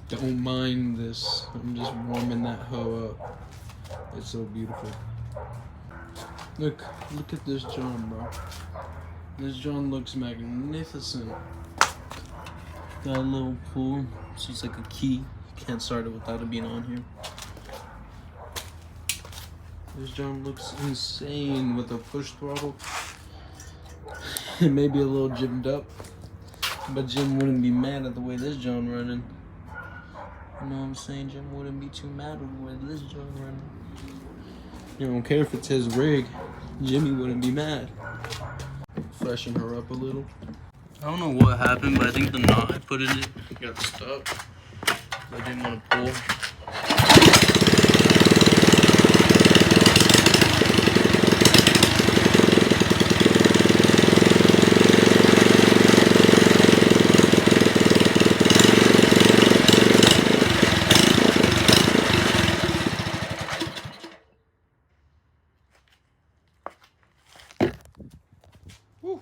Don't mind this. I'm just warming that hoe up. It's so beautiful. Look at this John, bro. This John looks magnificent. Got a little pool. It's just like a key. Can't start it without it being on here. This John looks insane with a push throttle. It may be a little gymmed up, but Jim wouldn't be mad at the way this John running. You know what I'm saying? Jim wouldn't be too mad at the way this John running. You don't care if it's his rig. Jimmy wouldn't be mad. Freshen her up a little. I don't know what happened, but I think the knot I put in it got stuck. I didn't want to pull. Whew.